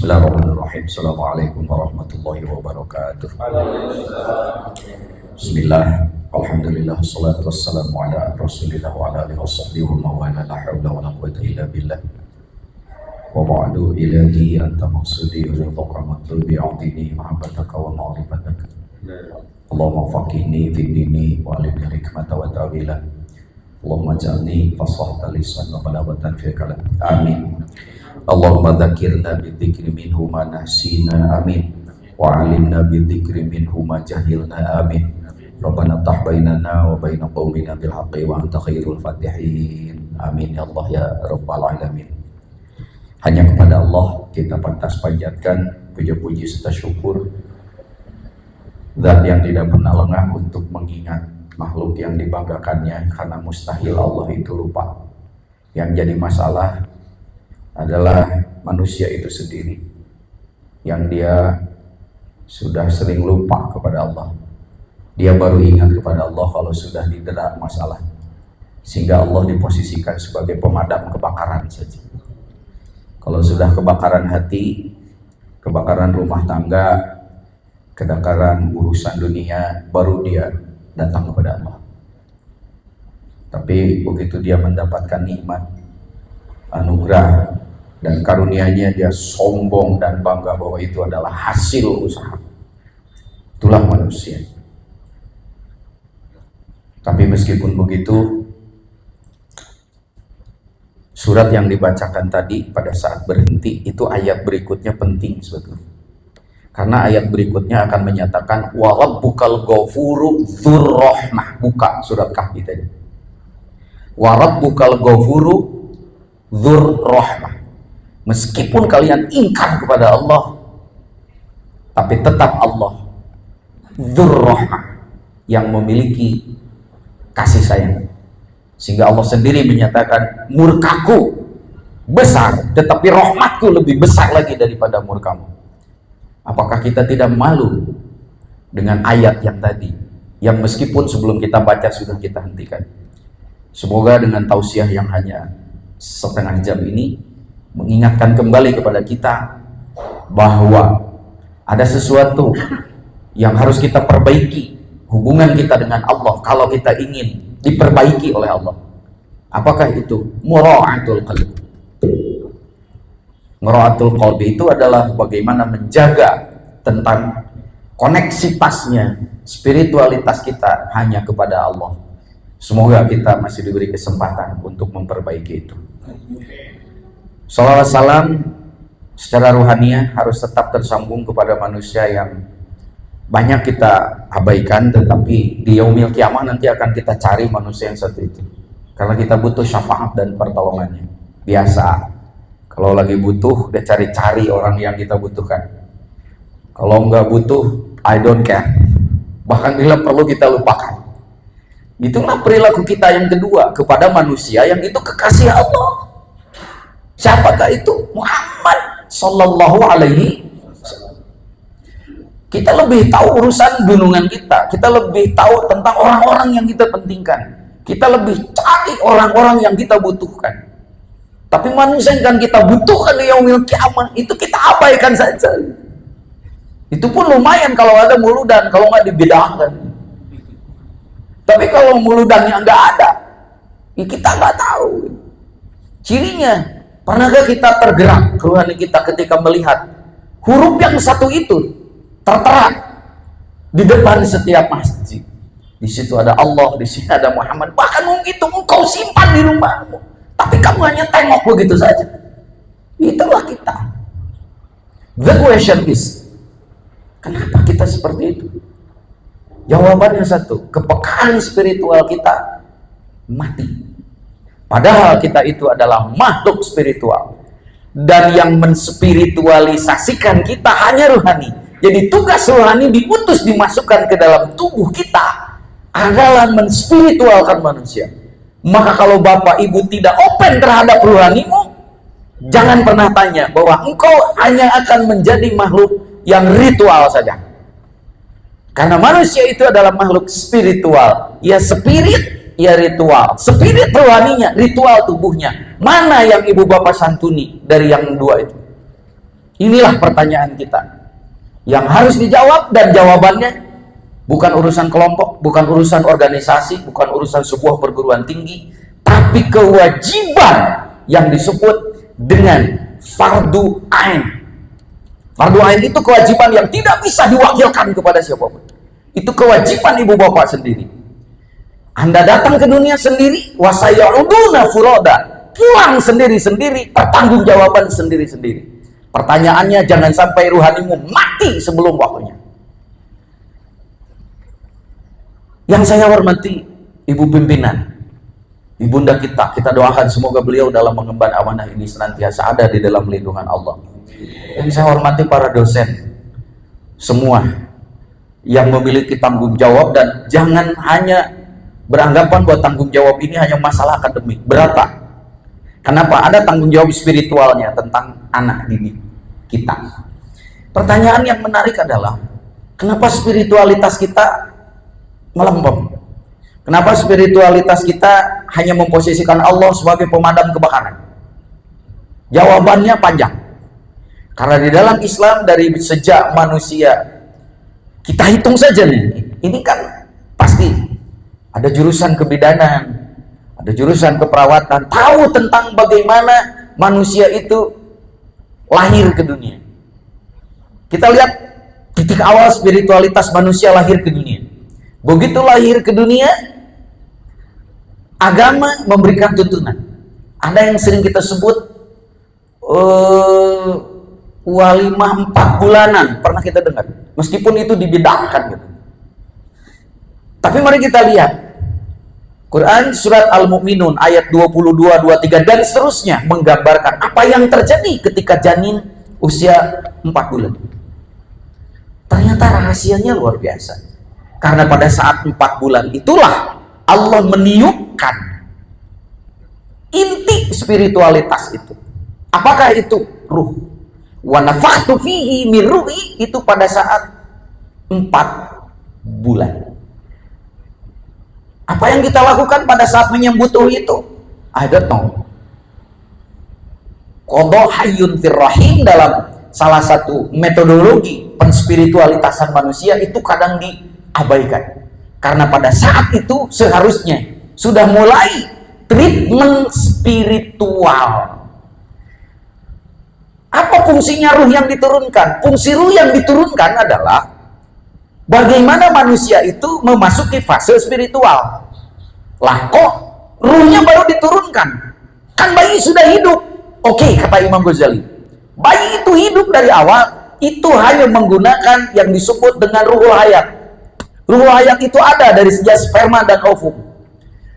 Bismillahirrahmanirrahim. Assalamualaikum warahmatullahi wabarakatuh. Bismillah, alhamdulillah, salatu wassalamu ala rasulillah wa ala alihi wa sahbihi wa mawala, la hawla wa la quwwata illa billah. Wa ba'du, ilahi anta maqsudi ridhaka matlubi a'tini mahabbataka wa ma'rifataka. Allahumma faqihni fi dini wa alimni hikmata wa ta'wila. Allahumma ja'alni fasahata lisan wa balawatan fi kalam. Amin. Allahumma dzakirna bidzikri minhu ma nahsina, amin, wa alimna bidzikri minhu ma jahilna, amin. Rabbana ftah bainana wa baina qaumina bil haqqi wa anta khairul fatihin, amin ya Allah ya rabbal alamin. Hanya kepada Allah kita pantas panjatkan puja-puji serta syukur, Zat yang tidak pernah lengah untuk mengingat makhluk yang dibanggakannya, karena mustahil Allah itu lupa. Yang jadi masalah adalah manusia itu sendiri, yang dia sudah sering lupa kepada Allah. Dia baru ingat kepada Allah kalau sudah didera masalah, sehingga Allah diposisikan sebagai pemadam kebakaran saja. Kalau sudah kebakaran hati, kebakaran rumah tangga, kebakaran urusan dunia, baru dia datang kepada Allah. Tapi begitu dia mendapatkan nikmat, anugerah dan karunia-Nya, dia sombong dan bangga bahwa itu adalah hasil usaha. Itulah manusia. Tapi meskipun begitu, surat yang dibacakan tadi pada saat berhenti itu ayat berikutnya penting sebetulnya. Karena ayat berikutnya akan menyatakan wa rabbukal ghafuru dzur rahmah. Buka surat Kahfi tadi. Wa rabbukal ghafuru dzur rahmah. Meskipun kalian ingkar kepada Allah, tapi tetap Allah dzur rahmah, yang memiliki kasih sayang. Sehingga Allah sendiri menyatakan murkaku besar, tetapi rahmatku lebih besar lagi daripada murkamu. Apakah kita tidak malu dengan ayat yang tadi, yang meskipun sebelum kita baca sudah kita hentikan? Semoga dengan tausiah yang hanya setengah jam ini mengingatkan kembali kepada kita bahwa ada sesuatu yang harus kita perbaiki, hubungan kita dengan Allah kalau kita ingin diperbaiki oleh Allah. Apakah itu? Mura'atul qalbi. Mura'atul qalbi itu adalah bagaimana menjaga tentang koneksitasnya, spiritualitas kita hanya kepada Allah. Semoga kita masih diberi kesempatan untuk memperbaiki itu. Salawat salam secara ruhaniah harus tetap tersambung kepada manusia yang banyak kita abaikan, tetapi di yaumil kiamah nanti akan kita cari manusia yang satu itu, karena kita butuh syafaat dan pertolongannya. Biasa kalau lagi butuh udah cari-cari orang yang kita butuhkan. Kalau nggak butuh, I don't care, bahkan bila perlu kita lupakan. Itulah perilaku kita yang kedua kepada manusia yang itu kekasih Allah. Siapakah itu? Muhammad sallallahu alaihi wasallam. Kita lebih tahu urusan gunungan kita, kita lebih tahu tentang orang-orang yang kita pentingkan, kita lebih cari orang-orang yang kita butuhkan. Tapi manusia yang kita butuhkan di yaumil kiamah itu kita abaikan saja. Itu pun lumayan kalau ada muludan, kalau nggak dibidangkan. Tapi kalau muludannya nggak ada, ya kita nggak tahu cirinya. Pernahkah kita tergerak rohani kita ketika melihat huruf yang satu itu tertera di depan setiap masjid? Di situ ada Allah, di sini ada Muhammad. Bahkan mungkin itu engkau simpan di rumahmu, tapi kamu hanya tengok begitu saja. Itulah kita. The question is, kenapa kita seperti itu? Jawabannya satu, kepekaan spiritual kita mati. Padahal kita itu adalah makhluk spiritual, dan yang menspiritualisasikan kita hanya rohani. Jadi tugas rohani diutus dimasukkan ke dalam tubuh kita adalah menspiritualkan manusia. Maka kalau bapak ibu tidak open terhadap rohanimu, jangan pernah tanya bahwa engkau hanya akan menjadi makhluk yang ritual saja. Karena manusia itu adalah makhluk spiritual, ya spirit, ya ritual. Spirit rohaninya, ritual tubuhnya. Mana yang ibu bapak santuni dari yang dua itu? Inilah pertanyaan kita yang harus dijawab, dan jawabannya bukan urusan kelompok, bukan urusan organisasi, bukan urusan sebuah perguruan tinggi, tapi kewajiban yang disebut dengan fardu ain. Fardu ain itu kewajiban yang tidak bisa diwakilkan kepada siapapun. Itu kewajiban ibu bapak sendiri. Anda datang ke dunia sendiri, wasaya'uduna furoda, pulang sendiri-sendiri, pertanggungjawaban sendiri-sendiri. Pertanyaannya, jangan sampai ruhanimu mati sebelum waktunya. Yang saya hormati ibu pimpinan, ibunda kita doakan semoga beliau dalam mengemban amanah ini senantiasa ada di dalam lindungan Allah. Yang saya hormati para dosen semua yang memiliki tanggung jawab, dan jangan hanya beranggapan bahwa tanggung jawab ini hanya masalah akademik. Berapa? Kenapa? Ada tanggung jawab spiritualnya tentang anak didik kita. Pertanyaan yang menarik adalah, kenapa spiritualitas kita melempem? Kenapa spiritualitas kita hanya memposisikan Allah sebagai pemadam kebakaran? Jawabannya panjang. Karena di dalam Islam, dari sejak manusia, kita hitung saja nih, ini kan pasti ada jurusan kebidanan, ada jurusan keperawatan, tahu tentang bagaimana manusia itu lahir ke dunia. Kita lihat titik awal spiritualitas manusia lahir ke dunia. Begitu lahir ke dunia, agama memberikan tuntunan. Ada yang sering kita sebut walimah 4 bulanan, pernah kita dengar, meskipun itu dibedakan gitu. Tapi mari kita lihat Quran surat Al-Mu'minun ayat 22, 23 dan seterusnya menggambarkan apa yang terjadi ketika janin usia 4 bulan. Ternyata rahasianya luar biasa. Karena pada saat 4 bulan itulah Allah meniupkan inti spiritualitas itu. Apakah itu? Ruh. Wa nafakhtu fihi min ruhi, itu pada saat 4 bulan. Apa yang kita lakukan pada saat menyambut ruh itu? I don't know. Qadha hayyun fir rahim, dalam salah satu metodologi penspiritualitasan manusia itu kadang diabaikan. Karena pada saat itu seharusnya sudah mulai treatment spiritual. Apa fungsinya ruh yang diturunkan? Fungsi ruh yang diturunkan adalah bagaimana manusia itu memasuki fase spiritual. Lah kok ruhnya baru diturunkan? Kan bayi sudah hidup. Oke, kata Imam Ghazali, bayi itu hidup dari awal, itu hanya menggunakan yang disebut dengan ruhul hayat. Ruhul hayat itu ada dari sejak sperma dan ovum.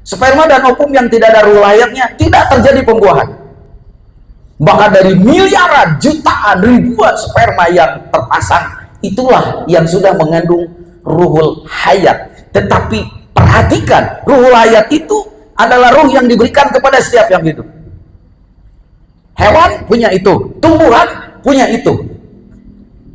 Sperma dan ovum yang tidak ada ruhul hayatnya tidak terjadi pembuahan. Bahkan dari miliaran, jutaan, ribuan sperma yang terpasang, itulah yang sudah mengandung ruhul hayat. Tetapi perhatikan, ruhul hayat itu adalah ruh yang diberikan kepada setiap yang hidup. Hewan punya itu, tumbuhan punya itu.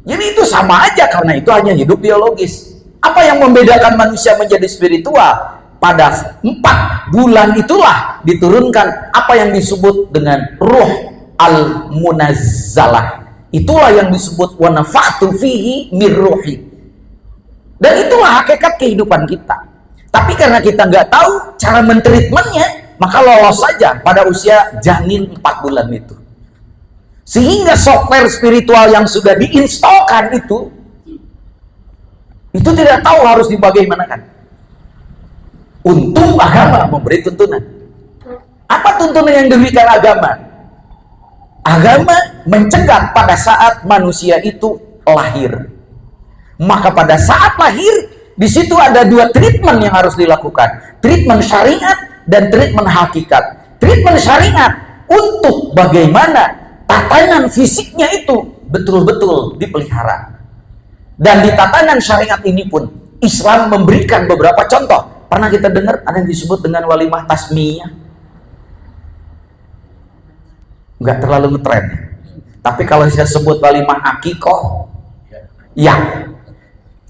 Jadi itu sama aja, karena itu hanya hidup biologis. Apa yang membedakan manusia menjadi spiritual? Pada 4 bulan itulah diturunkan apa yang disebut dengan ruh al-munazzalah. Itulah yang disebut wa nafakhtu fihi mir ruhi. Dan itulah hakikat kehidupan kita. Tapi karena kita nggak tahu cara mentreatmentnya, maka lolos saja pada usia janin 4 bulan itu. Sehingga software spiritual yang sudah diinstalkan itu tidak tahu harus dibagaimanakan. Untung agama memberi tuntunan. Apa tuntunan yang diberikan agama? Agama mencegah pada saat manusia itu lahir. Maka pada saat lahir, di situ ada 2 treatment yang harus dilakukan. Treatment syariat dan treatment hakikat. Treatment syariat untuk bagaimana tatanan fisiknya itu betul-betul dipelihara. Dan di tatanan syariat ini pun Islam memberikan beberapa contoh. Pernah kita dengar ada yang disebut dengan walimah tasmiyah? Nggak terlalu ngetren. Tapi kalau saya sebut walimah akikoh, ya,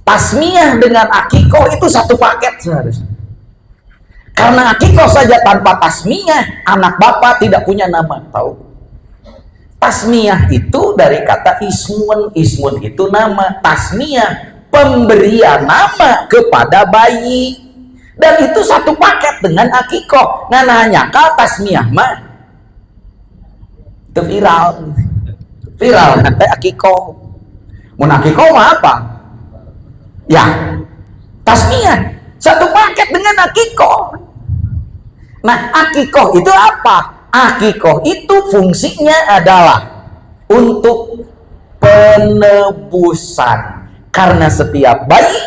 tasmiyah dengan akikoh itu satu paket seharusnya. Karena akikoh saja tanpa tasmiyah, anak bapak tidak punya nama, tahu? Tasmiyah itu dari kata ismun. Ismun itu nama. Tasmiyah pemberian nama kepada bayi. Dan itu satu paket dengan akikoh. Nah, nyakal tasmiyah mah itu viral nanti akikoh. Mun akikoh mah apa? Ya, tasmiyah satu paket dengan akikoh. Nah, akikoh itu apa? Akikoh itu fungsinya adalah untuk penebusan. Karena setiap bayi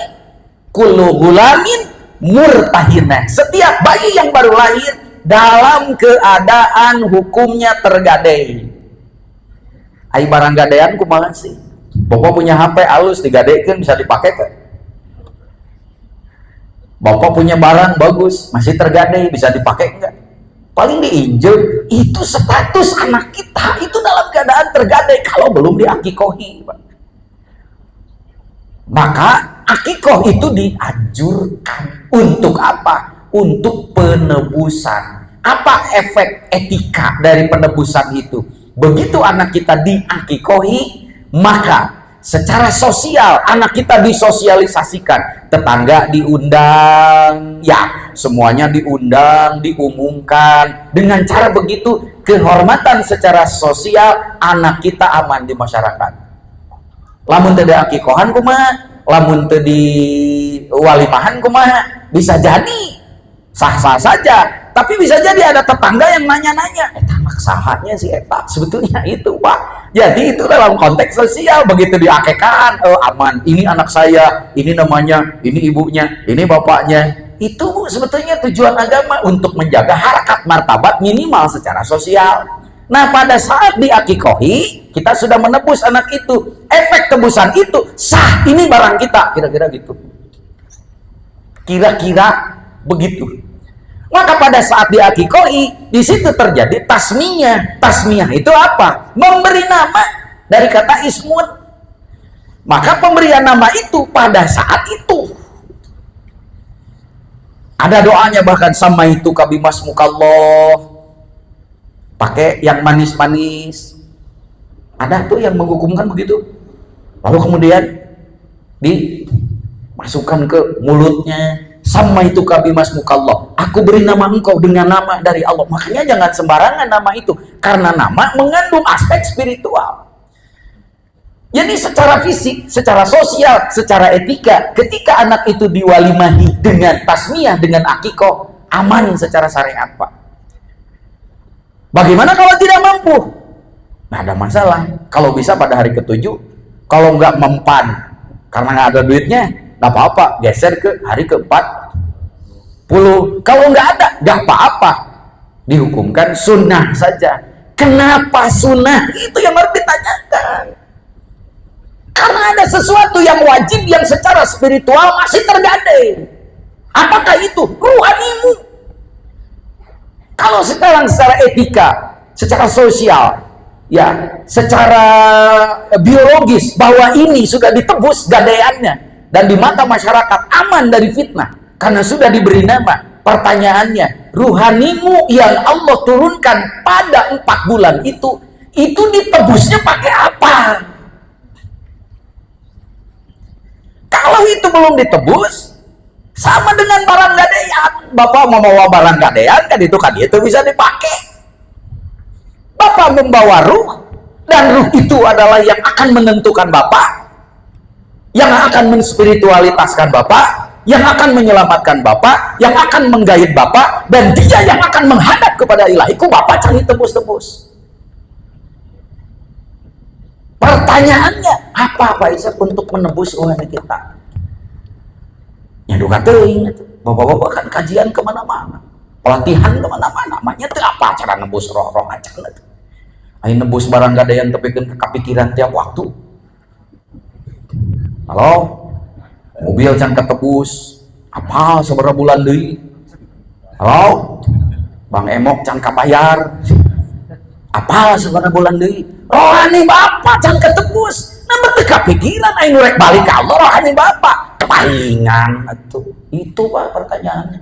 kullu gulamin murtahinah, setiap bayi yang baru lahir dalam keadaan hukumnya tergadai. Ai barang gadean kumaha sih? Bapak punya HP halus digadekeun bisa dipakai kan? Bapak punya barang bagus masih tergadai bisa dipakai enggak? Paling diinjek. Itu status anak kita itu dalam keadaan tergadai kalau belum diakikohi, Pak. Maka akikoh itu dianjurkan. Untuk apa? Untuk penebusan. Apa efek etika dari penebusan itu? Begitu anak kita diakikohi, maka secara sosial anak kita disosialisasikan. Tetangga diundang, ya semuanya diundang, diumumkan. Dengan cara begitu, kehormatan secara sosial anak kita aman di masyarakat. Lamun teu akikohan kumaha, lamun teu di walimahan kumaha, bisa jadi sah-sah saja, tapi bisa jadi ada tetangga yang nanya-nanya, eta anak sahatnya si eta, sebetulnya itu Pak. Jadi itu dalam konteks sosial, begitu diakekahan, aman, ini anak saya, ini namanya, ini ibunya, ini bapaknya. Itu sebetulnya tujuan agama untuk menjaga harkat martabat minimal secara sosial. Nah, pada saat diakikohi, kita sudah menebus anak itu. Efek tebusan itu sah, ini barang kita, kira-kira gitu. Kira-kira begitu. Maka pada saat diakikohi, di situ terjadi tasmiyah. Tasmiyah itu apa? Memberi nama dari kata ismun. Maka pemberian nama itu pada saat itu. Ada doanya bahkan sama itu kabimas mukallah. Pakai yang manis-manis. Ada tuh yang menghukumkan begitu. Lalu kemudian dimasukkan ke mulutnya. Sama itu kabimas mukallah. Aku beri nama engkau dengan nama dari Allah. Makanya jangan sembarangan nama itu. Karena nama mengandung aspek spiritual. Jadi secara fisik, secara sosial, secara etika, ketika anak itu diwalimahi dengan tasmiyah, dengan akikoh, aman secara syariat, Pak. Bagaimana kalau tidak mampu? Nah, ada masalah. Kalau bisa pada hari ke-7, kalau nggak mempan karena nggak ada duitnya, nggak apa-apa, geser ke hari ke-40. Kalau nggak ada, nggak apa-apa, dihukumkan sunnah saja. Kenapa sunnah? Itu yang harus ditanyakan. Karena ada sesuatu yang wajib yang secara spiritual masih tergadai. Apakah itu? Ruhanimu. Kalau sekarang secara etika, secara sosial, ya, secara biologis bahwa ini sudah ditebus gadaiannya dan di mata masyarakat aman dari fitnah karena sudah diberi nama. Pertanyaannya, ruhanimu yang Allah turunkan pada 4 bulan itu ditebusnya pakai apa? Kalau itu belum ditebus, sama dengan barang gadean. Bapak membawa barang gadean kan itu bisa dipakai. Bapak membawa ruh, dan ruh itu adalah yang akan menentukan Bapak, yang akan menspiritualitaskan Bapak, yang akan menyelamatkan Bapak, yang akan menggait Bapak, dan dia yang akan menghadap kepada ilahi. Ku Bapak cari tebus-tebus. Pertanyaannya, apa Pak Isa untuk menebus rohani kita? Ya duka teuing, bapak-bapak kan kajian kemana-mana, pelatihan kemana-mana. Makanya itu apa cara nebus roh-roh acan itu? Ayo nebus barang gadean tepikeun ke kapikiran tiap waktu. Halo, mobil can ketebus, apa seberapa bulan deui? Halo, Bang Emok can kapayar, apa seberapa bulan deui? Rohani Bapak can ketebus. Nah, berarti kepikiran ayo rek balik ke Allah rohani Bapak. Palingan itu Pak pertanyaannya.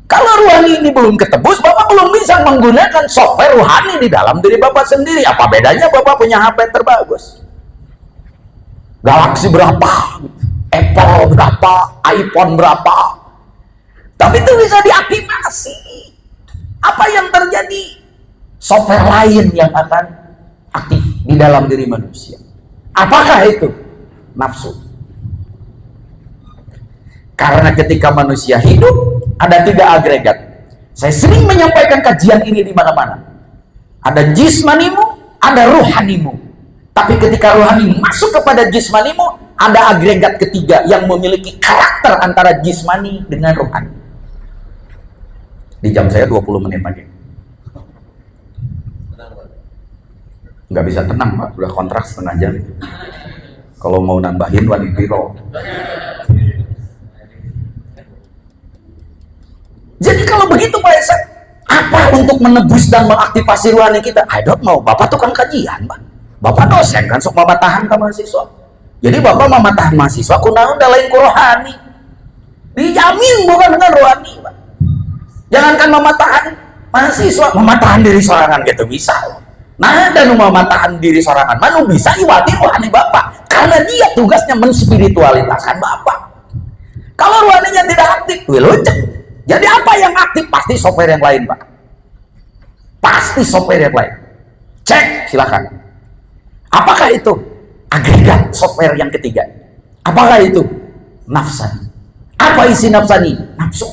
Kalau rohani ini belum ketebus, Bapak belum bisa menggunakan software rohani di dalam diri Bapak sendiri. Apa bedanya Bapak punya HP terbagus? Galaxy berapa? Apple berapa? iPhone berapa? Tapi itu bisa diaktifasi. Apa yang terjadi? Software lain yang akan aktif di dalam diri manusia. Apakah itu? Nafsu. Karena ketika manusia hidup, ada 3 agregat. Saya sering menyampaikan kajian ini di mana-mana. Ada jismanimu, ada rohanimu. Tapi ketika rohani masuk kepada jismanimu, ada agregat ketiga yang memiliki karakter antara jismani dengan rohani. Di jam saya 20 menit lagi. Nggak bisa tenang, Pak. Udah kontrak setengah jam. Kalau mau nambahin, wani piro. Jadi kalau begitu Pak Esa, apa untuk menebus dan mengaktifasi rohani kita? I don't know. Bapak tukang kajian, Pak. Bapak dosen kan, sok mamatahan ke mahasiswa. Jadi Bapak mamatahan mahasiswa, kunaon udah lain ku rohani. Dijamin bukan dengan rohani, Pak. Jangankan mamatahan mahasiswa, mamatahan diri sorangan gitu bisa. Nah, dan mamatahan diri sorangan, mana bisa iwati rohani Bapak. Karena dia tugasnya menspiritualitaskan Bapak. Kalau rohaninya tidak aktif, lucu. Jadi apa yang aktif? Pasti software yang lain, Pak. Pasti software yang lain. Cek, silakan. Apakah itu? Agregat software yang ketiga. Apakah itu? Nafsani. Apa isi nafsani? Nafsu.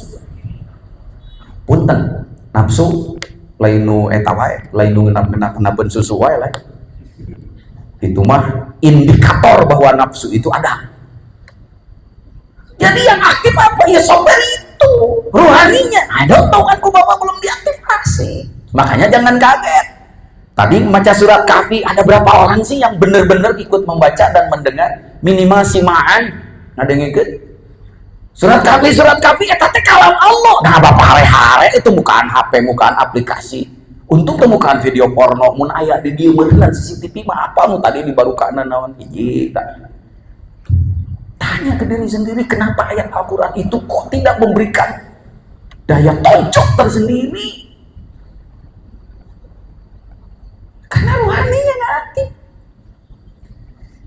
Punten, nafsu lainu eta wae, lainu ngenap-ngenapen susu wae lah. Itu mah indikator bahwa nafsu itu ada. Jadi yang aktif apa? Ya software itu, rohaninya. Ada tahu kan kok Bapak belum diaktifasi. Makanya jangan kaget. Tadi membaca surat Kahfi, ada berapa orang sih yang benar-benar ikut membaca dan mendengar? Minimal simaan. Ada yang ikut? Surat Kahfi eta teh kalam Allah. Nah, Bapak hare-hare itu bukan HP, bukan aplikasi. Untuk temukan video porno mun aya di dieu meureun CCTV mah apa nu tadi dibarukan naon hiji. Tanya ke diri sendiri, kenapa ayat Al-Quran itu kok tidak memberikan daya tonjok tersendiri? Karena rohaninya nggak aktif.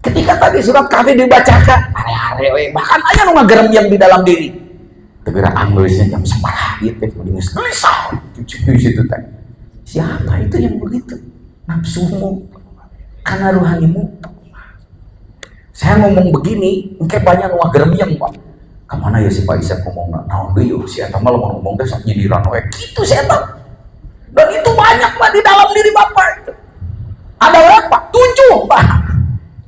Ketika tadi surat Kahfi dibacakan, are-are, bahkan ayat nu ngagerem yang di dalam diri. Tegera anggeusnya jam sabaraha ieu teh geus gelisah di situ teh. Siapa itu yang begitu? Nafsumu, karena rohanimu. Saya ngomong begini, engke banyak nu geremyeng, Pak. Kemana ya si Pak Isa ngomong naon deui si eta mah lamun ngomong teh sok nyindiran we. Kitu si eta. Dan itu banyak Pak di dalam diri Bapak itu. Ada berapa? 7, Pak.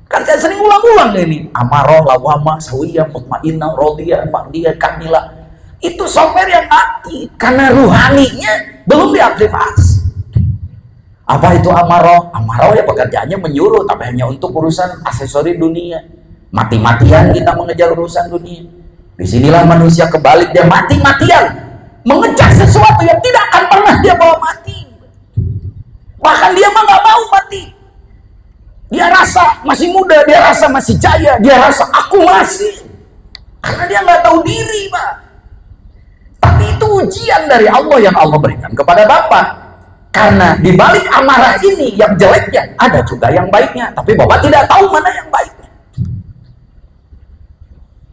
Kan saya sering ulang-ulang ini. Amarah, lawamah, sawiyah, mutmainnah, radiyah, mardiyah, kamilah. Itu software yang aktif karena ruhaninya belum diaktifasi. Apa itu amarah? Amarah ya pekerjaannya menyuruh, tapi hanya untuk urusan aksesori dunia. Mati-matian kita mengejar urusan dunia. Disinilah manusia kebalik, dia mati-matian mengejar sesuatu yang tidak akan pernah dia bawa mati. Bahkan dia mah nggak mau mati. Dia rasa masih muda, dia rasa masih jaya, dia rasa aku masih. Karena dia nggak tahu diri, Pak. Tapi itu ujian dari Allah yang Allah berikan kepada Bapak. Karena di balik amarah ini yang jeleknya ada juga yang baiknya, tapi Bapak tidak tahu mana yang baiknya.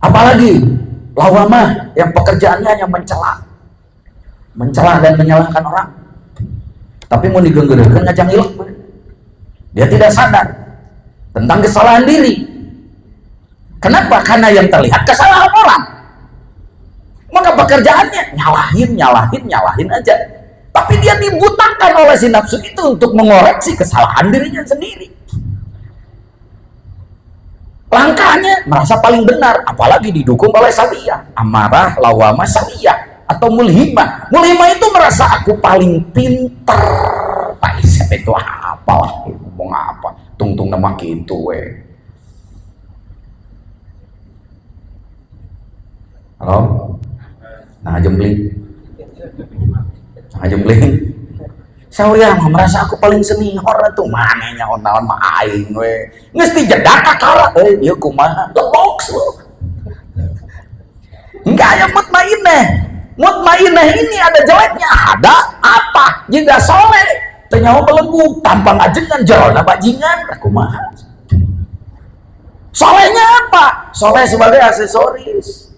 Apalagi lawamah yang pekerjaannya hanya mencela dan menyalahkan orang. Tapi mau digenggerkan ngajang ilok, dia tidak sadar tentang kesalahan diri. Kenapa? Karena yang terlihat kesalahan orang. Maka pekerjaannya nyalahin aja. Tapi dia dibutakan oleh si nafsu itu untuk mengoreksi kesalahan dirinya sendiri. Langkahnya merasa paling benar, apalagi didukung oleh saliyah, amarah, lawamah, saliyah atau mulhimah. Mulhimah itu merasa aku paling pinter. Pak Isep itu apa lah, ngomong apa? Tungtung nama gitu we. Halo? Nah jembling. Jembling. Saya mah merasa aku paling senior tuh manehnya naon mah aing we. Geus dijedak kakara ieu kumaha lebok lu. Enggak aya mutmainnah. Mutmainah ini ada jeleknya, ada apa? Jika soleh, ternyawa belenggu, tampang ajengan, jarona bajingan, aku mahal. Solehnya apa? Soleh sebagai aksesoris.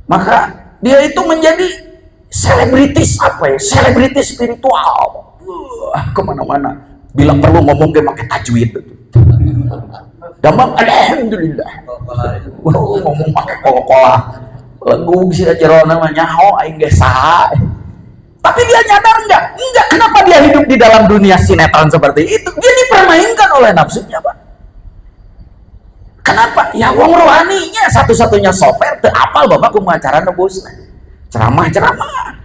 Maka dia itu menjadi selebritis apa ya? Selebritis spiritual. Kemana-mana. Bila perlu ngomong dia pakai tajwid. Gampang, alhamdulillah. Ngomong pakai kola-kola. Lenggung sih aja namanya, oh aing ge saha. Tapi dia nyadar enggak? Enggak. Kenapa dia hidup di dalam dunia sinetron seperti itu? Dia dipermainkan oleh nafsunya, Pak. Kenapa? Ya wong rohaninya satu-satunya software teu apal Bapak kumaha cara nebusna. Ceramah-ceramah.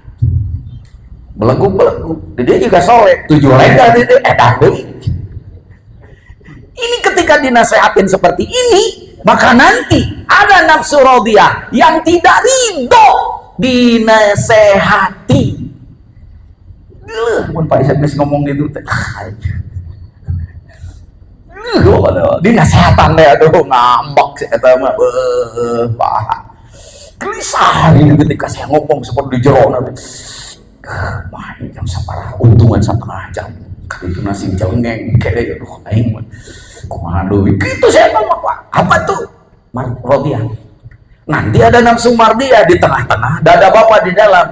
Belenggu-belenggu. Dia juga soleh. 7 lega itu edan deui. Ini ketika dinasehatin seperti ini, maka nanti ada nafsu radiyah yang tidak ridho dinasehati. Mun Pak Isep ngomong gitu teh. Dinasehatan deh, aduh ngambek sih eta mah. Pak. Gelisah ini ketika saya ngomong seperti di jerona. Wah, jam saparah untungan 1,5 jam. Kali itu nasi jelengeng kayak aduh aing mah. Kumaha deui kitu saya mah Pak. Apa tuh? Radiyah. Nanti ada nafsu mardiyah di tengah-tengah, dada Bapak di dalam.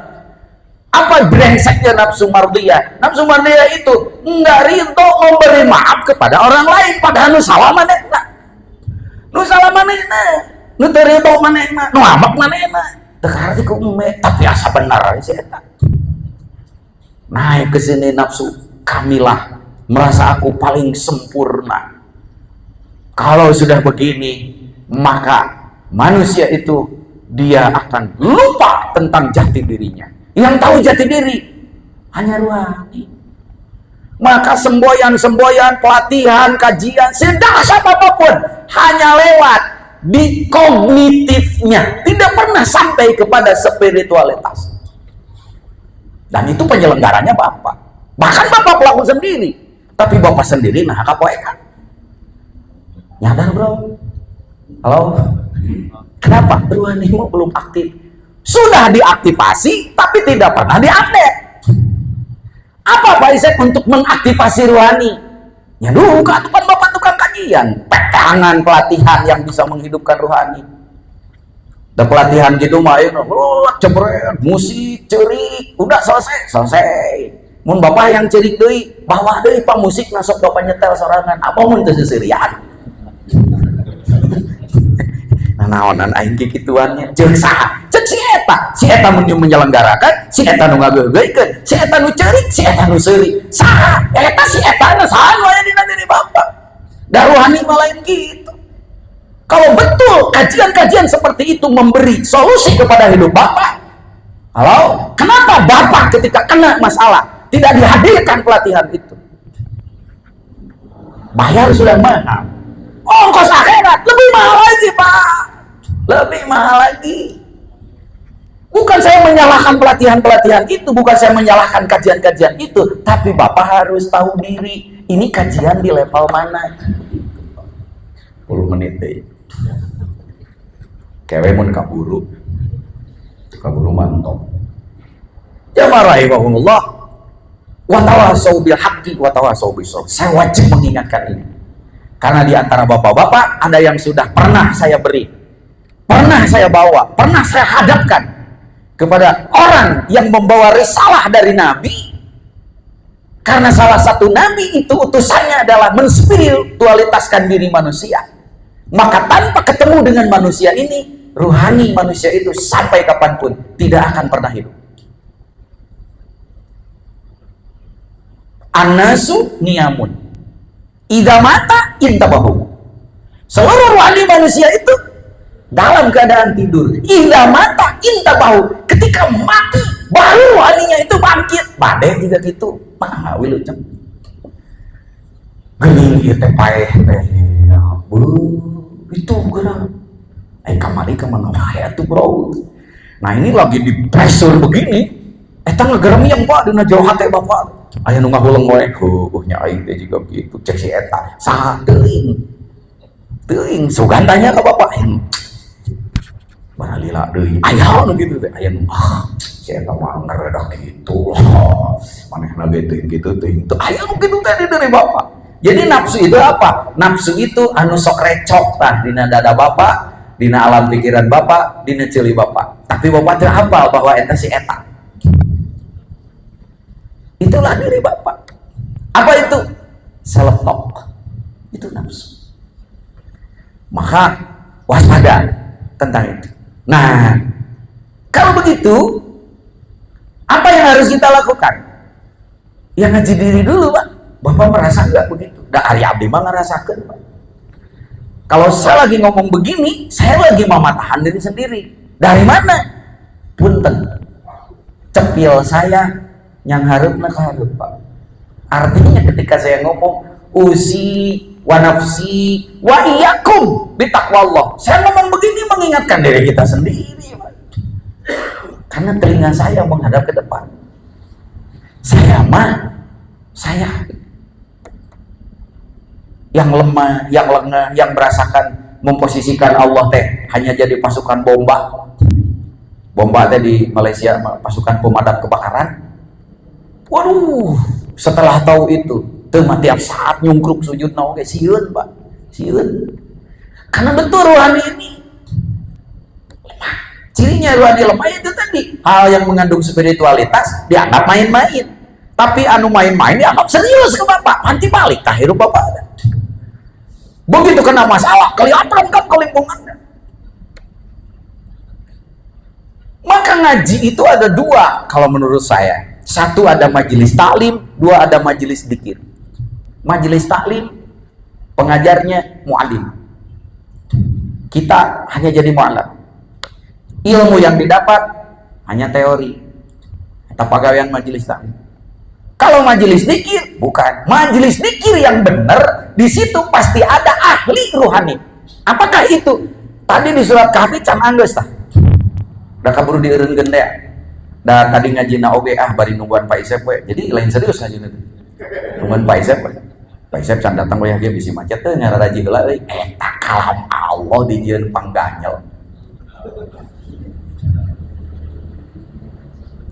Apa brengseknya nafsu mardiyah? Nafsu mardiyah itu enggak ridho memberi maaf kepada orang lain padahal nu salah manehna. Nu salah manehna. Nu teu ridho manehna, nu abak manehna. Teu karti ku tapi asa benar sih eta. Naik ke sini nafsu kamilah, merasa aku paling sempurna. Kalau sudah begini, maka manusia itu dia akan lupa tentang jati dirinya. Yang tahu jati diri hanya ruhani. Maka semboyan-semboyan, pelatihan, kajian, sedahsyat apapun hanya lewat di kognitifnya, tidak pernah sampai kepada spiritualitas. Dan itu penyelenggaranya Bapak. Bahkan Bapak pelaku sendiri. Tapi Bapak sendiri nah kapoekan. Nyadar bro? Halo? Kenapa? Ruhanimu belum aktif. Sudah diaktifasi tapi tidak pernah diupdate. Apa Pak Isep untuk mengaktifasi ruhani? Ya dulu kan Bapak tukang kajian, pegangan pelatihan yang bisa menghidupkan ruhani. Dan pelatihan gitu mah jebret, musik, cerik, udah selesai. Mun Bapak yang cerik deui, bawa deui Pak musik nasok Bapak nyetel sorangan. Apa mun teu seserian? Nah naonan aing kikituannya jeung saha? Ceuk si eta mun menyelenggarakan, si eta nu ngageugeukeun, si eta nu cerik, si eta nu seuri. Saha? Eta si eta nu saha nu aya dina diri Bapak. Da ruhani mah lain gitu. Kalau betul kajian-kajian seperti itu memberi solusi kepada hidup Bapak, halo, kenapa Bapak ketika kena masalah tidak dihadirkan pelatihan itu? Bayar sudah mahal, ongkos akhirat lebih mahal lagi Pak, lebih mahal lagi. Bukan saya menyalahkan pelatihan-pelatihan itu, bukan saya menyalahkan kajian-kajian itu, tapi Bapak harus tahu diri, ini kajian di level mana. 10 menit deh. Kewe mun kaburu mantap. Jamaah rahimahumullah, wa tawasau bil haqqi wa tawasau bis sabr. Saya wajib mengingatkan ini. Karena di antara bapak-bapak ada yang sudah pernah saya beri, pernah saya bawa, pernah saya hadapkan kepada orang yang membawa risalah dari Nabi. Karena salah satu Nabi itu utusannya adalah menspiritualitaskan diri manusia. Maka tanpa ketemu dengan manusia ini, ruhani manusia itu sampai kapanpun tidak akan pernah hidup. An-nasu niyamun idza mata intabahu. Seluruh ruhani manusia itu dalam keadaan tidur. Idza mata intabahu. Ketika mati, baru ruhaninya itu bangkit. Bade juga gitu. Mah wilujeng. Geuning ieu teh paeh teh. Ya, itu gerak kamari kemana wae tuh bro. Nah ini lagi di pressure begini eta ngegerem yang Pak dina jauh hate Bapak aya nu ngahuleung wae nya aing teh juga gitu cek si eta saha teuing sugandanya ka Bapak Baralila deui aya nu kitu teh aya nu si eta mah ngeredah kitu manehna gitu teuing teu aya nu kitu teh dari bapak. Jadi nafsu itu apa? Nafsu itu anu sok recok tah dina dada bapak, dina alam pikiran bapak, dina ceuli bapak. Tapi bapak teu hafal bahwa eta si eta. Itulah diri bapak. Apa itu? Self talk. Itu nafsu. Maka waspada tentang itu. Nah, kalau begitu, apa yang harus kita lakukan? Ya ngaji diri dulu, Pak. Bapak merasa enggak begitu? Da ari abdi mah ngarasakeun, Pak. Kalau saya lagi ngomong begini, saya lagi mematahan diri sendiri. Dari mana? Punten. Cepil saya yang harupna kaharup, Pak. Artinya ketika saya ngomong usi wa nafsi wa iyyakum bitaqwallah, saya ngomong begini mengingatkan diri kita sendiri, Pak. Karena telinga saya menghadap ke depan. Saya yang lemah, yang lengah, yang merasakan memposisikan Allah teh hanya jadi pasukan bomba teh di Malaysia, pasukan pemadam kebakaran. Waduh, setelah tahu itu teu mah tiap saat nyungkruk sujud naon ge sieun, Pak, sieun. Karena betul rohani ini lemah. Cirinya rohani lemah itu tadi hal yang mengandung spiritualitas dianggap main-main, tapi anu main-main dianggap serius ke bapak, nanti balik tah hirup bapak. Begitu kena masalah kelihatan kan kelimpungannya. Maka ngaji itu ada dua kalau menurut saya. Satu ada majelis taklim, dua ada majelis dzikir. Majelis taklim pengajarnya muallim. Kita hanya jadi muallim. Ilmu yang didapat hanya teori. Eta pagawean majelis taklim. Kalau majelis dzikir bukan. Majelis dzikir yang benar, di situ pasti ada ahli rohani. Apakah itu? Tadi di surat Kahfi can anggeus tah. Da kaburu dieureunkeun teh. Da tadi ngajina oge bari nungguan Pak Isep we. Jadi lain serius ngajina teh. Nungguan Pak Isep we. Pak Isep can datang we ge bisi macet teh ngararaji heula euy. Eta kalam Allah dijieun pangganyel.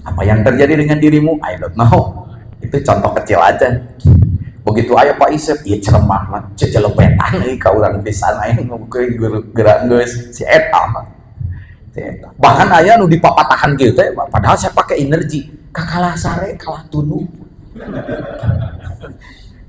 Apa yang terjadi dengan dirimu? I don't know. Itu contoh kecil aja. Begitu aya Pak Isep, ieu celemah mah cecelepetan euy ka urang pisan aing ngukeun gerak geus si eta. Bahkan aya nu dipapatahan kieu teh, padahal saya pakai energi. Kakalah sare kalah tunu.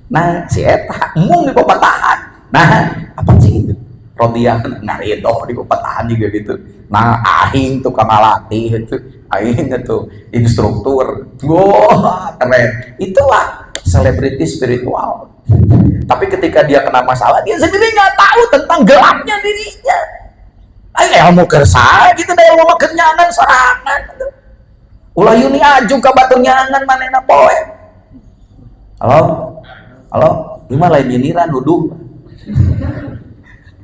Nah, si eta mung dipapatahan. Nah, apa sih itu? Rodiah ngarido dipapatahan juga gitu. Nah, aing tukang alatih itu. Aing itu instruktur. Wah, keren. Itulah selebriti spiritual. Tapi ketika dia kena masalah, dia sendiri nggak tahu tentang gelapnya dirinya. Ayo ilmu kersa gitu deh, ilmu kenyangan serangan. Ulah yuni aju ka batu nyangan manehna poe. Halo, gimana lain nyindiran nuduh?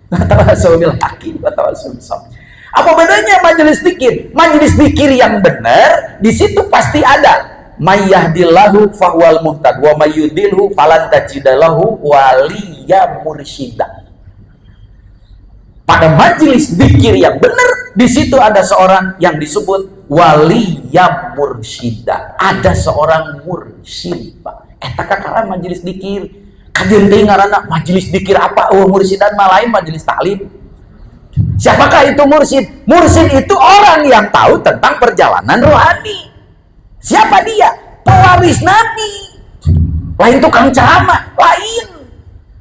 Tawasul hakim, tawasul sok. Apa bedanya majelis dzikir? Majelis dzikir yang benar di situ pasti ada mayyahdillahu fahuwal muhtad wa mayyudilhu falan tajidalahu waliya mursyida. Pada majelis dzikir yang benar di situ ada seorang yang disebut waliya mursyida. Ada seorang mursyid, Pak. Eta kakara majelis dzikir. Kadeun teh ngaranna majelis dzikir apa? Oh, mursidan mah lain majelis taklim. Siapakah itu mursyid? Mursyid itu orang yang tahu tentang perjalanan rohani. Siapa dia? Pewaris Nabi. Lain tukang ceramah, lain.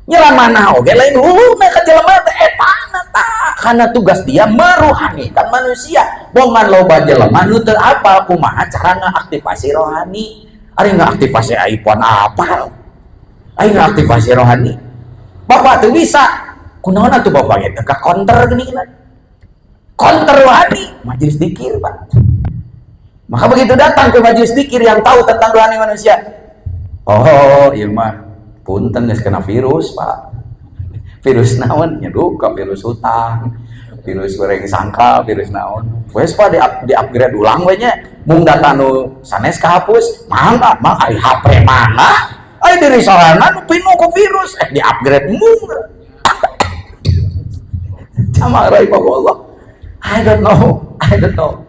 Nyelamana oge lain huluna ka jelema teh eta ta. Karena tugas dia merohanikan manusia. Bongan loba jelema nu teu apal kumaha cara ngaktifasi rohani. Ari ngaktifasi iPhone apa? Ari ngaktifasi rohani. Bapak teu bisa. Kunaon atuh bapak eta ka counter gini kan? Counter rohani, majelis dzikir, Pak. Maka begitu datang ke majelis dzikir yang tahu tentang rohani manusia. Oh, ieu mah punten geus kena virus, Pak. Virus naon? Nyeduh ka virus hutang, virus goreng sangka, virus naon. Wes Pak di upgrade ulang we nya. Mung data nu sanes kahapus, mangga, mang ari HP mana? Ai diri sorana nu pinuh ku virus, di upgrade mung. Sama rahimahullah. I don't know.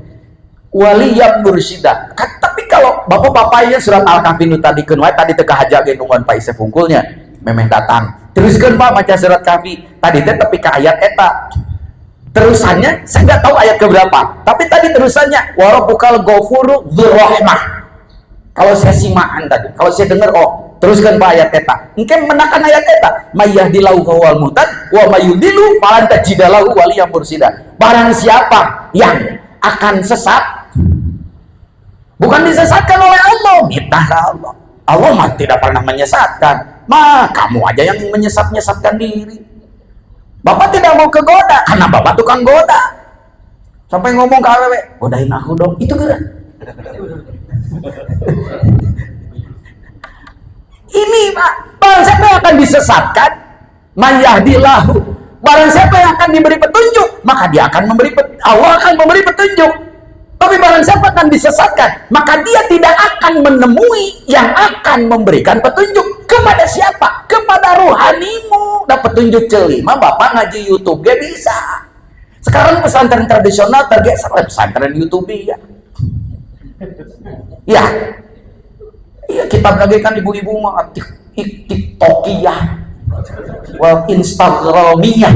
Wali yang mursyida. Tapi kalau bapak-bapaknya surat Al-Kahfi nu tadi kenway tadi teu kahaja ge nungan Pak Isep Hungkulnya memang datang. Teruskeun Pak maca surat Kahfi. Tadi teh tepi ka ayat eta. Terusannya saya nggak tahu ayat keberapa. Tapi tadi terusannya wa rabbukal ghafuru dzurrahmah. Kalau saya simaan tadi, kalau saya dengar teruskan Pak ayat eta. Engke menakan ayat eta. Mayyahdilahu fawal muhtad wa mayyudillu falan tajidalahu waliyyan mursyida. Barang siapa yang akan sesat bukan disesatkan oleh Allah, mitnah Allah. Allah mah tidak pernah menyesatkan. Kamu aja yang menyesatkan diri. Bapak tidak mau kegoda karena Bapak tukang goda. Sampai ngomong ke awewe, godain aku dong. Itu kan. Ini Pak, barang siapa yang akan disesatkan, mayyahdilahu. Barang siapa yang akan diberi petunjuk, maka Allah akan memberi petunjuk. Tapi barang siapa akan disesatkan, maka dia tidak akan menemui yang akan memberikan petunjuk. Kepada siapa? Kepada rohanimu. Dan petunjuk celima Bapak ngaji YouTube gak bisa. Sekarang pesantren tradisional tergeser pesantren YouTube ya. Iya, kitab lagi kan ibu-ibu mah TikTokiyah, Instagramiyah.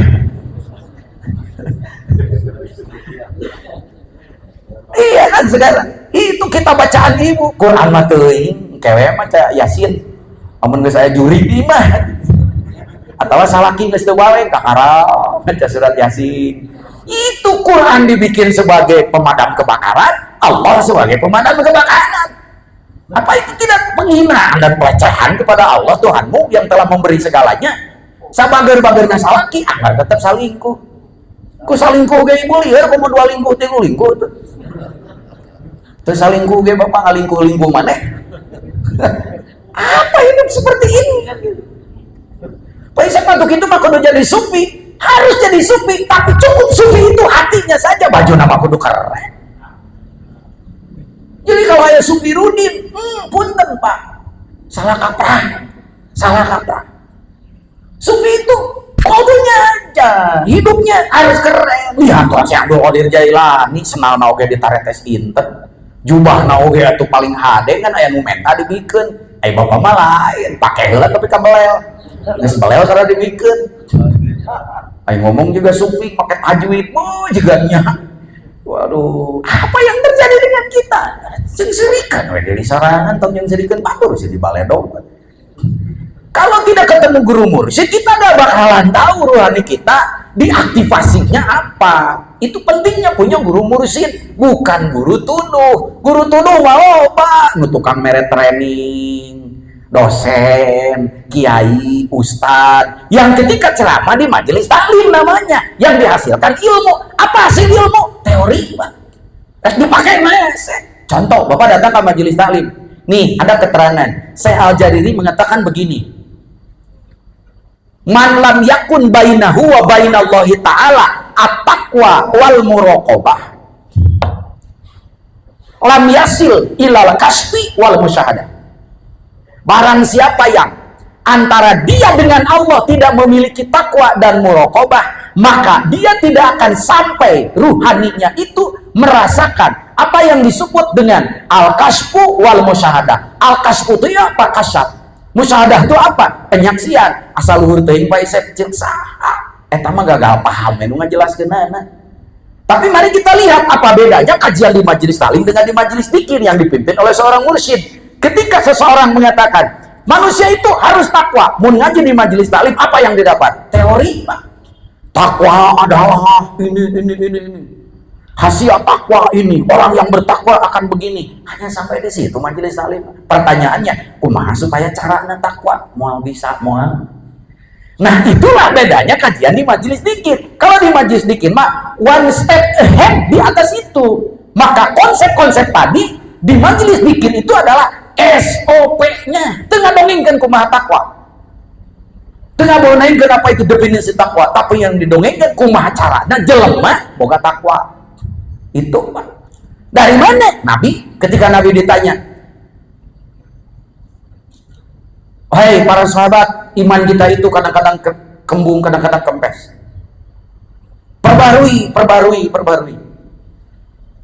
Iya kan sekarang itu kita bacaan ibu Quran mah teuing kewe maca Yasin amun geus aya juri di mah atawa salaki geus teu bae kakarau maca surat Yasin. Itu Quran dibikin sebagai pemadam kebakaran, Allah sebagai pemadam kebakaran. Apa itu tidak penghinaan dan pelecehan kepada Allah Tuhanmu yang telah memberi segalanya? Sabager-bagerna salaki anggar tetap salingkuh. Ku salingkuh ge ibu lieur komo 2 lingkuh 3 lingkuh tuh. Terus salingkuh ge Bapak ngalingkuh-lingkuh maneh. Apa hidup seperti ini? Pak Isep untuk itu mah kudu jadi sufi. Harus jadi sufi, tapi cukup sufi itu hatinya saja, baju nama kudu keren. Jadi kalau ada sufi rudin, punten Pak, salah kaprah. Sufi itu kodunya aja, hidupnya harus keren. Lihat tuh si Abdul Qadir Jailani, senal naoge ditaretes inten. Jubah naoge atuh paling hade kan aya nu menta dibikeun. Bapak mah lain, pake heula tapi kabelel. Geus belel karena dibikeun. Ngomong juga sufi pakai tajwid, juga nya. Waduh, apa yang terjadi dengan kita? Jeung sirikan we dari sarangan tong yang sirikan batur sih di baledog. Kalau tidak ketemu guru mursyid, kita gak bakalan tahu rohani kita diaktifasinya apa. Itu pentingnya punya guru mursyid, bukan guru tuduh. Guru tuduh mau Pak, tukang mere training, dosen, kiai, ustad, yang ketika ceramah di majelis taklim namanya, yang dihasilkan ilmu. Apa hasil ilmu? Teori Pak. Terus dipakai mas. Contoh, Bapak datang ke majelis taklim. Nih, ada keterangan. Syekh Al-Jariri mengatakan begini. Man lam yakun bainahu wa bainallahi ta'ala at-taqwa wal muraqabah lam yasil ilal kasfi wal musyahadah. Barang siapa yang antara dia dengan Allah tidak memiliki takwa dan muraqabah, maka dia tidak akan sampai ruhaninya itu merasakan apa yang disebut dengan al-kasfu wal musyahadah. Al-kasfu itu ya apa? Kasyaf. Musyahadah itu apa? Penyaksian. Asal luhur teuing Pak Isep cek saha eta mah gagal paham nu ngajelaskeunana. Tapi mari kita lihat apa bedanya kajian di majelis taklim dengan di majelis dzikir yang dipimpin oleh seorang mursyid. Ketika seseorang mengatakan manusia itu harus takwa, mun ngaji di majelis taklim apa yang didapat? Teori Pak. Takwa adalah ini. Khasiat takwa ini, orang yang bertakwa akan begini. Hanya sampai di situ majelis taklim. Pertanyaannya, kumaha supaya caranya takwa? Moal bisa, moal. Nah, itulah bedanya kajian di majelis dzikir. Kalau di majelis dzikir mah one step ahead di atas itu. Maka konsep-konsep tadi di majelis dzikir itu adalah SOP-nya. Tengah dongengkan kumaha takwa. Tengah dongengkan apa itu definisi takwa. Tapi yang didongengkan kumaha caranya jelema boga takwa. Itu Pak. Dari mana? Nabi, ketika Nabi ditanya, "Hai para sahabat, iman kita itu kadang-kadang kembung, kadang-kadang kempes. Perbarui.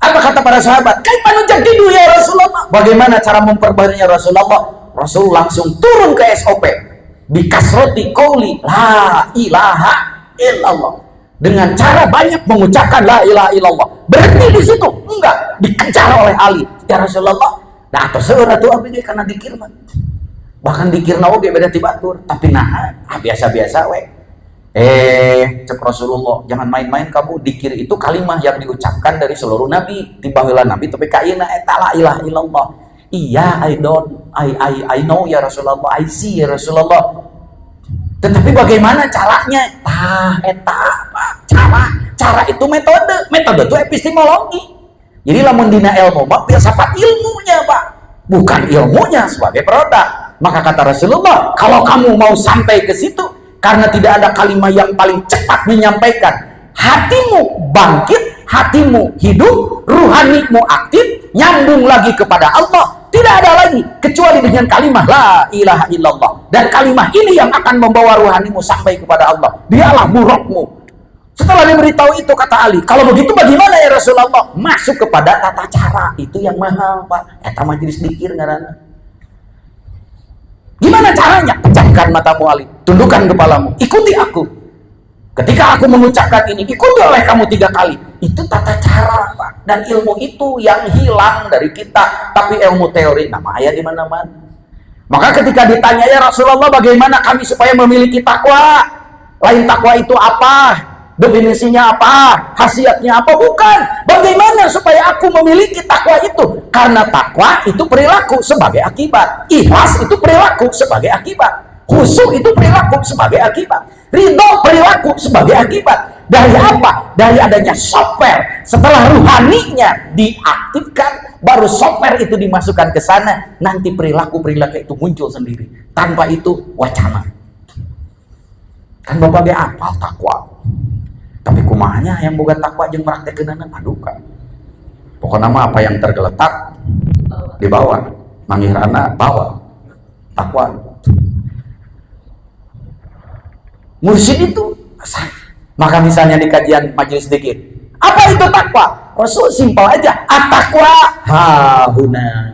Apa kata para sahabat? Kaifa nujaddidu ya Rasulullah? Bagaimana cara memperbaruinya Rasulullah? Rasul langsung turun ke SOP. Bikasroti qauli la ilaha illallah. Dengan cara banyak mengucapkan la ilaha illallah. Berhenti di situ? Enggak, dikejar oleh Ali. Ya Rasulullah, nah atau seurah tuh abdi karena dikir mah. Bahkan dikirna oge beda ti batur, tapi nah biasa-biasa we. Cek Rasulullah, jangan main-main kamu. Dikir itu kalimat yang diucapkan dari seluruh nabi. Tiba heula nabi tapi ka ayeuna eta la ilaha illallah. Iya, I know ya Rasulullah, I see ya Rasulullah. Tetapi bagaimana caranya? Cara itu metode itu epistemologi. Jadi lamun dina ilmu mah filsafat ilmunya Pak, bukan ilmunya sebagai produk. Maka kata Rasulullah, kalau kamu mau sampai ke situ, karena tidak ada kalimat yang paling cepat menyampaikan, hatimu bangkit, hatimu hidup, ruhanimu aktif, nyambung lagi kepada Allah. Tidak ada lagi kecuali dengan kalimat la ilaha illallah. Dan kalimat ini yang akan membawa ruhanimu sampai kepada Allah. Dialah murokmu. Setelah diberitahu itu kata Ali, kalau begitu bagaimana ya Rasulullah? Masuk kepada tata cara, itu yang mahal Pak. Eta majelis dzikir ngaranna. Gimana caranya? Pejamkan matamu Ali, tundukkan kepalamu, ikuti aku. Ketika aku mengucapkan ini, ikuti oleh kamu 3 kali. Itu tata cara Pak. Dan ilmu itu yang hilang dari kita. Tapi ilmu teori nama ayat di mana-mana. Maka ketika ditanya ya Rasulullah, bagaimana kami supaya memiliki takwa? Lain takwa itu apa? Definisinya apa? Khasiatnya apa? Bukan. Bagaimana supaya aku memiliki takwa itu? Karena takwa itu perilaku sebagai akibat. Ikhlas itu perilaku sebagai akibat. Khusyuk itu perilaku sebagai akibat. Ridho perilaku sebagai akibat. Dari apa? Dari adanya software. Setelah ruhaninya diaktifkan, baru software itu dimasukkan ke sana. Nanti perilaku-perilaku itu muncul sendiri. Tanpa itu wacana. Kan Bapak ge apal takwa. Tapi kumahnya yang boga takwa jeung praktekeunana aduh kan. Pokoknya mah apa yang tergeletak dibawa, mangihrana bawa. Takwa. Mursyid itu maka misalnya di kajian majelis dzikir, apa itu takwa? Rasul simpel aja, at-taqwa hahuna.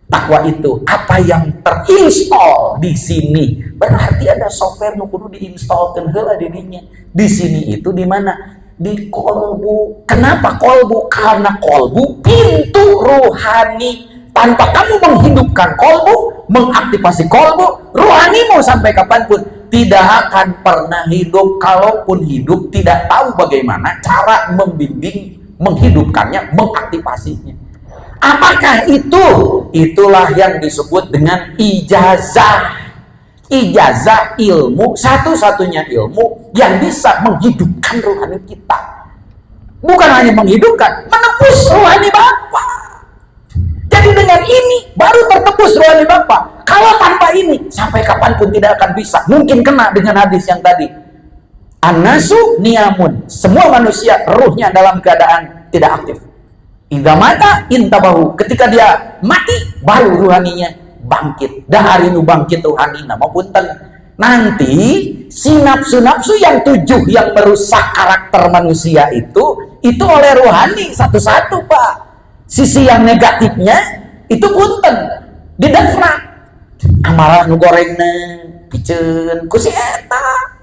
Takwa itu apa yang terinstall di sini. Berarti ada software nu kudu diinstalkeun heula di dinya. Di sini itu di mana? Di kolbu. Kenapa kolbu? Karena kolbu pintu ruhani. Tanpa kamu menghidupkan kolbu, mengaktifasi kolbu, ruhanimu sampai kapanpun tidak akan pernah hidup. Kalaupun hidup, tidak tahu bagaimana cara membimbing, menghidupkannya, mengaktifasinya. Apakah itu? Itulah yang disebut dengan ijazah. Ijazah ilmu, satu-satunya ilmu yang bisa menghidupkan rohani kita. Bukan hanya menghidupkan, menebus rohani Bapak. Jadi dengan ini baru tertebus rohani Bapak. Kalau tanpa ini, sampai kapanpun tidak akan bisa. Mungkin kena dengan hadis yang tadi. An-nasu niyamun. Semua manusia ruhnya dalam keadaan tidak aktif. Idza mata intabahu. Ketika dia mati, baru ruhaninya bangkit. Dahari nu bangkit ruhanina mapunten. Nanti si nafsu-nafsu yang 7 yang merusak karakter manusia itu oleh ruhani satu-satu Pak. Sisi yang negatifnya itu punten didafrak. Amarah nu gorengna piceun ku si eta.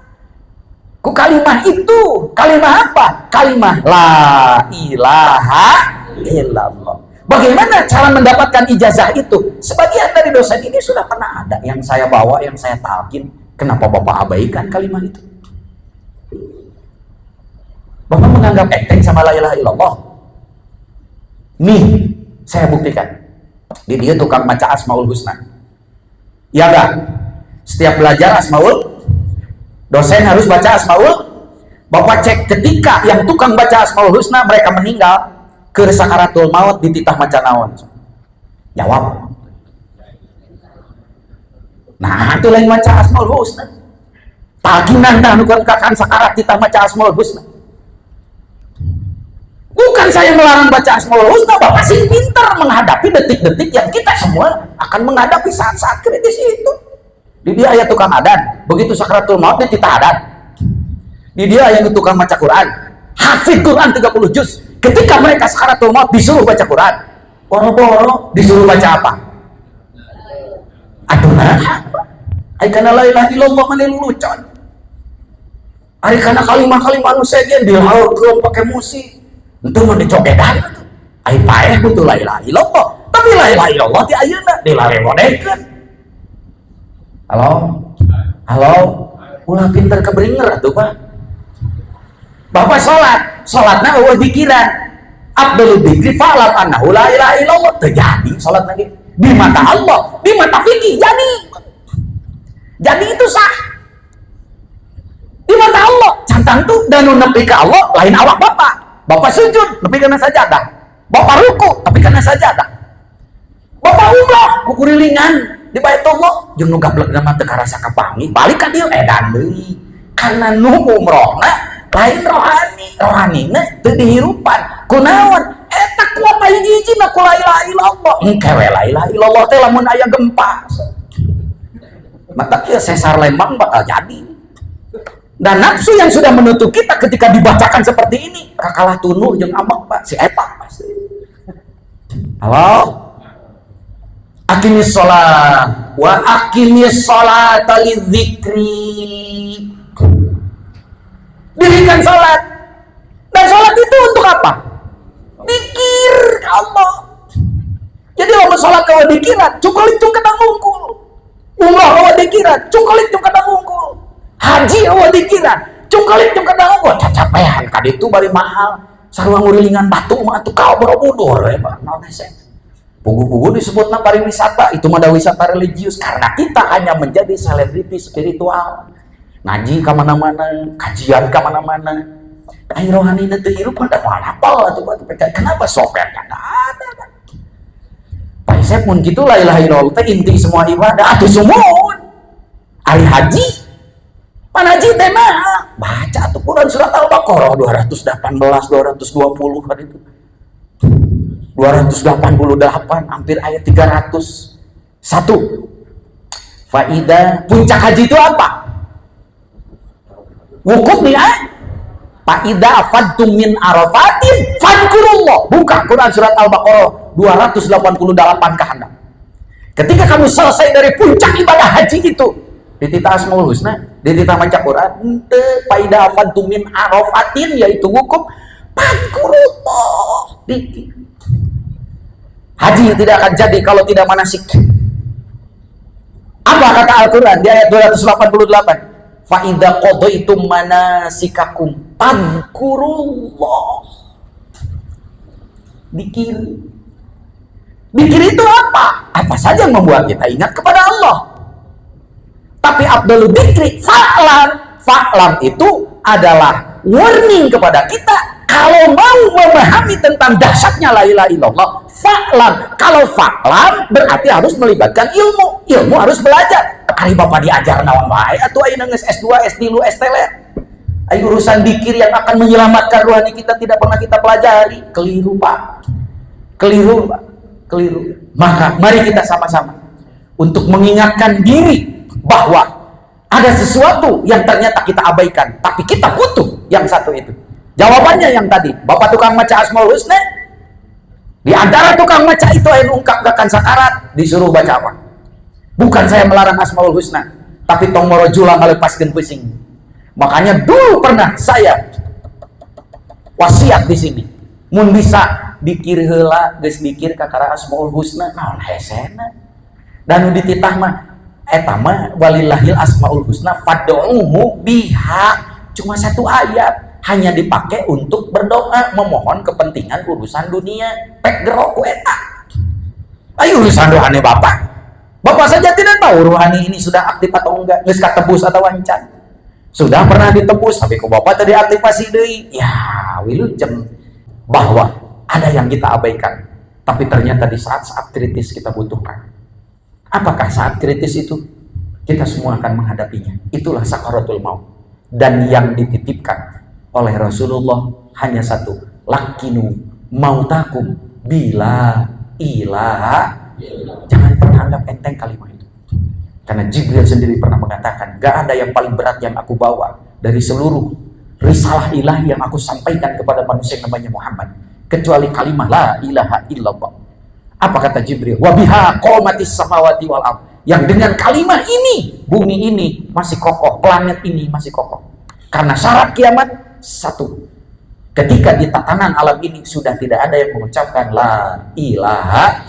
Ku kalimah itu, kalimah apa? Kalimah la ilaha illallah. Bagaimana cara mendapatkan ijazah itu? Sebagian dari dosen ini sudah pernah ada yang saya bawa, yang saya talkin. Kenapa Bapak abaikan kalimat itu? Bapak menganggap enteng sama la ilaha illallah. Nih, saya buktikan. Dia tukang baca Asmaul Husna. Ya enggak? Setiap belajar Asmaul, dosen harus baca Asmaul. Bapak cek ketika yang tukang baca Asmaul Husna mereka meninggal, ke sakaratul maut dititah maca naon? Jawab. Nah, itu lain maca Asmaul Husna. Taginan dah nukan kakan sakarat ditah maca Asmaul Husna. Bukan saya melarang baca Asmaul Husna, Bapak sih pintar menghadapi detik-detik yang kita semua akan menghadapi saat-saat kritis itu. Di dia ayat tukang adan, begitu sakaratul maut dititah adan. Di dia yang tukang maca Quran, hafid Quran 30 juz. Ketika mereka sakaratul maut disuruh baca Quran, boro-boro disuruh baca apa? Aduh nah, aikana la ilaha illallah manilulucon. Ari kana kalimah-kalimah anu sejen dilaurkeun pakai musik. Itu mah dicogedan atuh. Ai paeh betul la ilaha illallah. Tapi la ilaha illallah ti ayeuna dilaremodekeun. Halo? Halo? Ulah pinter kebringer atuh, Pak. Bapak salatna eueuh pikiran. Abdul dzikri fa'lam annahu la ilaha illallah. Terjadi salat lagi. Di mata Allah, di mata fikih jadi. Jadi itu sah. Di mata Allah, cantang tuh dan nepi ka Allah lain awak Bapak. Bapak sujud nepi kana sajadah. Bapak ruku tapi kana sajadah. Bapak umrah kukurilingan di Baitullah jeung nu gaplegna mah teu karasa kapangi balik ka dieu edan deui. Karena nu umrohna lain rohanina teu dihirupan. Kunaon? Eta kuat hiji-hijina ku la ilaha illallah. Engke we la ilaha illallah teh lamun aya gempa. Mata kieu sesar Lembang bakal jadi. Dan nafsu yang sudah menutup kita ketika dibacakan seperti ini kakalah tunuh jeung ambak Pak si eta pasti. Halo? Aqimis sholat wa aqimis sholat lidzikri. Dirikan sholat. Dan sholat itu untuk apa? Dikir Allah. Jadi lamun sholat kalau dikiran cukulit cung kadang ngungkul. Umrah kalau dikiran cukulit cung kadang ngungkul. Haji kalau dikiran cukulit cung kadang ngungkul. Cacapean kadi itu bari mahal. Sarua ngurilingan batu mah atuh kau Borobudur ya Pak. Naon hese. Pugu-pugu disebutna pariwisata, itu mah wisata religius karena kita hanya menjadi selebriti spiritual. Ngaji ke mana-mana, kajian ke mana-mana. Ai rohani teu hirup pada moal hafal atuh kenapa sopetnya enggak ada. Pai saya pun gitu la ilaha illallah teh inti semua ibadah atuh sumuun. Ari haji pan haji teh mah baca atuh Quran surat Al-Baqarah 218 220 kan itu. 288 hampir ayat 300. Satu. Faida puncak haji itu apa? Wukuf nih Faida afadtum min arafatin fadkurullah. Buka Quran surat Al-Baqarah 288 ke handap. Ketika kamu selesai dari puncak ibadah haji itu, ditita Asmaul Husna, ditita maca Quran, faida afadtum min arafatin yaitu wukuf, fadkurullah. Haji tidak akan jadi kalau tidak manasik. Apa kata Al-Quran di ayat 288? Fa idza qadaitum manasikakum fadhkurullah. Dikir. Dikir itu apa? Apa saja yang membuat kita ingat kepada Allah. Tapi Abdul Dzikri fa'lam. Fa'lam itu adalah warning kepada kita kalau mau memahami tentang dahsyatnya la ilaha illallah. Fa'lam. Kalau fa'lam berarti harus melibatkan ilmu. Ilmu harus belajar. Ari Bapak diajar naon wae atuh ayeuna geus S2, S3, S3. Ayo urusan dikir yang akan menyelamatkan rohani kita tidak pernah kita pelajari. Keliru Pak. Keliru Pak. Keliru. Maka mari kita sama-sama untuk mengingatkan diri bahwa ada sesuatu yang ternyata kita abaikan, tapi kita butuh yang satu itu. Jawabannya yang tadi, Bapak tukang maca Asmaul Husna, di antara tukang maca itu anu ungkap gakan sakarat disuruh baca apa? Bukan saya melarang Asmaul Husna, tapi tong morojula ngalepaskeun pusing. Makanya dulu pernah saya wasiat di sini, mun bisa dikir heula, geus dikir kakara Asmaul Husna, naon hesena. Dan dititah mah eta mah walillahil asmaul husna fad'uhu biha, cuma satu ayat, hanya dipakai untuk berdoa memohon kepentingan urusan dunia. Pek gero ku eta. Ayo urusan rohani Bapak saja tidak tahu rohani ini sudah aktif atau enggak, geus katebus atau wancan. Sudah pernah ditebus tapi ku Bapak tadi aktivasi deui. Ya, wilujeng bahwa ada yang kita abaikan, tapi ternyata di saat-saat kritis kita butuhkan. Apakah saat kritis itu? Kita semua akan menghadapinya. Itulah sakaratul maut. Dan yang dititipkan oleh Rasulullah hanya satu, lakinu mautakum bila ilaha. Jangan pernah anggap enteng kalimat itu. Karena Jibril sendiri pernah mengatakan, gak ada yang paling berat yang aku bawa dari seluruh risalah ilahi yang aku sampaikan kepada manusia yang namanya Muhammad, kecuali kalimat la ilaha illallah. Apa kata Jibril? Wa biha qamatis samawati wal ardh. Yang dengan kalimat ini, bumi ini masih kokoh, planet ini masih kokoh. Karena syarat kiamat satu. Ketika di tatanan alam ini sudah tidak ada yang mengucapkan la ilaha,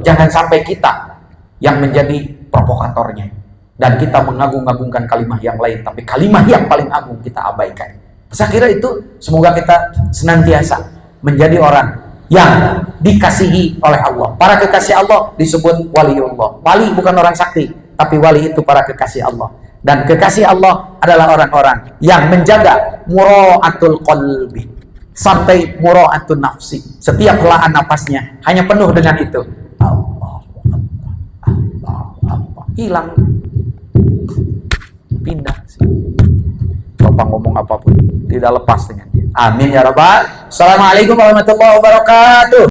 jangan sampai kita yang menjadi provokatornya dan kita mengagung-agungkan kalimat yang lain, tapi kalimat yang paling agung kita abaikan. Saya kira itu semoga kita senantiasa menjadi orang yang dikasihi oleh Allah. Para kekasih Allah disebut waliullah. Wali bukan orang sakti, tapi wali itu para kekasih Allah. Dan kekasih Allah adalah orang-orang yang menjaga mura'atul qalbi sampai mura'atun nafsi. Setiap helaan nafasnya hanya penuh dengan itu. Allah, Allah, Allah. Hilang. Pindah sih. Bapak ngomong apapun tidak lepas dengan dia. Amin ya rabbal. Assalamualaikum warahmatullahi wabarakatuh.